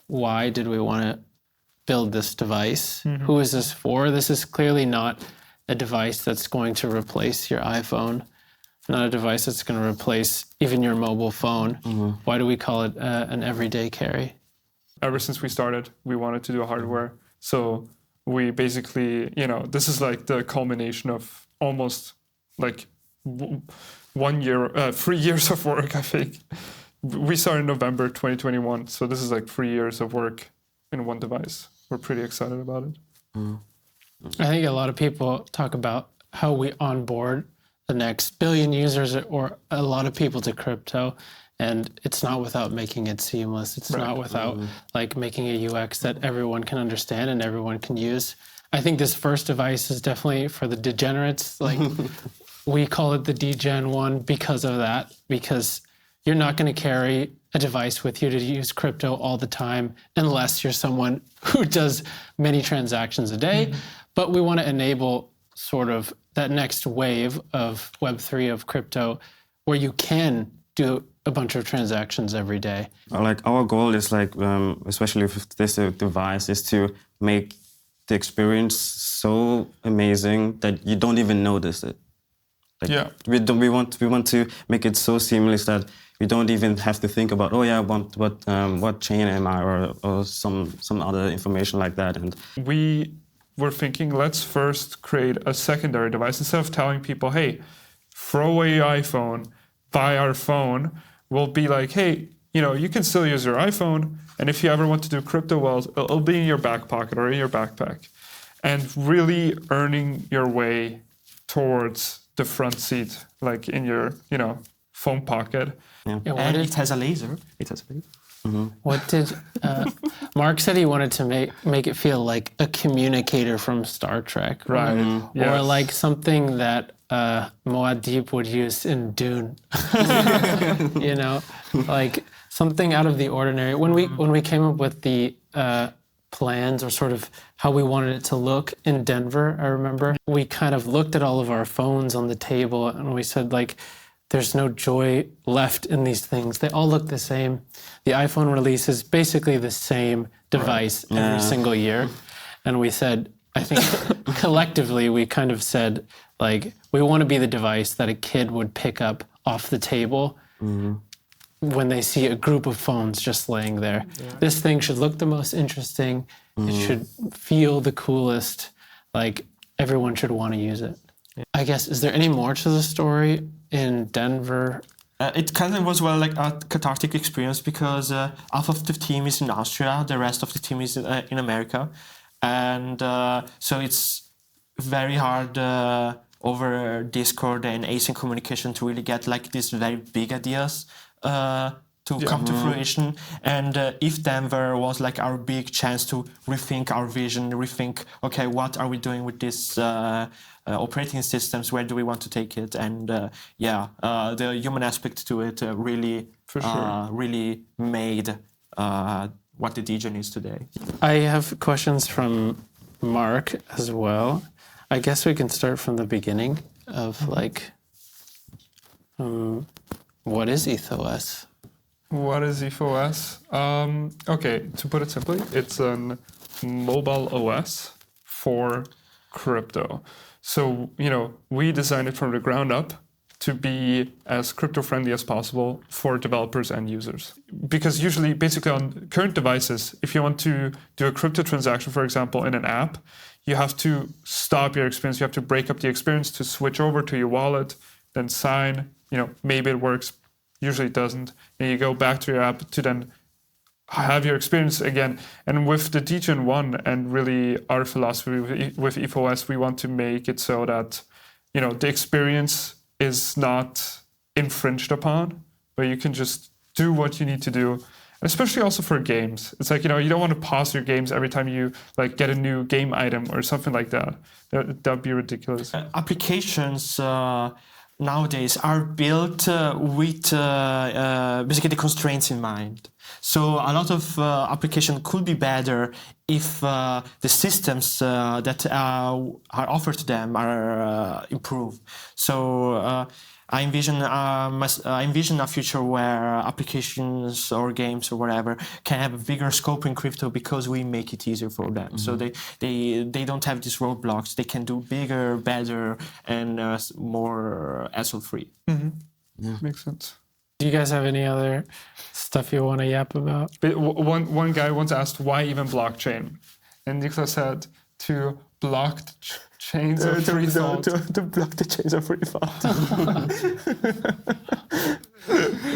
why did we want to build this device? Who is this for? This is clearly not a device that's going to replace your iPhone, not a device that's going to replace even your mobile phone. Why do we call it an everyday carry? Ever since we started, we wanted to do hardware. So we basically, this is like the culmination of almost like 1 year, 3 years of work, I think. We started in November 2021. So this is like 3 years of work in one device. We're pretty excited about it. I think a lot of people talk about how we onboard the next billion users or a lot of people to crypto, and it's not without making it seamless. It's not without like making a UX that everyone can understand and everyone can use. I think this first device is definitely for the degenerates. Like we call it the Degen One because of that, because you're not going to carry a device with you to use crypto all the time unless you're someone who does many transactions a day. But we want to enable sort of that next wave of Web3 of crypto where you can do a bunch of transactions every day. Like our goal is like, especially with this device, is to make the experience so amazing that you don't even notice it. Like, we want to make it so seamless that you don't even have to think about, what chain am I, or some other information like that. And we were thinking, let's first create a secondary device. Instead of telling people, hey, throw away your iPhone, buy our phone, we'll be like, hey, you can still use your iPhone, and if you ever want to do crypto, well, it'll be in your back pocket or in your backpack. And really earning your way towards the front seat, like in your, phone pocket. Yeah. And it has a laser. What did Mark said he wanted to make it feel like a communicator from Star Trek, right? Or like something that Muad'Dib would use in Dune, like something out of the ordinary. When we came up with the plans or sort of how we wanted it to look in Denver, I remember we kind of looked at all of our phones on the table and we said like, there's no joy left in these things. They all look the same. The iPhone release is basically the same device every single year. And we said, I think collectively we kind of said, like, we want to be the device that a kid would pick up off the table when they see a group of phones just laying there. Yeah. This thing should look the most interesting. It should feel the coolest. Like, everyone should want to use it. Yeah. I guess, is there any more to the story in Denver? It kind of was like a cathartic experience because half of the team is in Austria, the rest of the team is in America. And so it's very hard over Discord and async communication to really get like these very big ideas to come to fruition. And if Denver was like our big chance to rethink our vision, rethink, okay, what are we doing with this operating systems? Where do we want to take it? And the human aspect to it really made what the Degen is today. I have questions from Mark as well. I guess we can start from the beginning of like, what is Ethos? What is Ethos? Okay, to put it simply, it's a mobile OS for crypto. So, we designed it from the ground up to be as crypto-friendly as possible for developers and users. Because usually, basically on current devices, if you want to do a crypto transaction, for example, in an app, you have to stop your experience. You have to break up the experience to switch over to your wallet, then sign. Maybe it works, usually it doesn't. And you go back to your app to then have your experience again. And with the Degen One and really our philosophy with Ethos, we want to make it so that, the experience is not infringed upon, but you can just do what you need to do. Especially also for games. It's like, you don't want to pause your games every time you like get a new game item or something like that. That'd be ridiculous. Applications nowadays are built with basically the constraints in mind. So a lot of application could be better if the systems that are offered to them are improved. So I envision a future where applications or games or whatever can have a bigger scope in crypto because we make it easier for them. So they don't have these roadblocks. They can do bigger, better, and more hassle-free. Makes sense. Do you guys have any other stuff you want to yap about? But one guy once asked why even blockchain, and Niklas said to block the chains of free thought. To block the chains of free thought.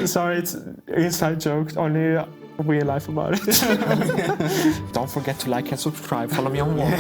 Sorry, it's inside joke. Only real life about it. Don't forget to like and subscribe. Follow me on Walk.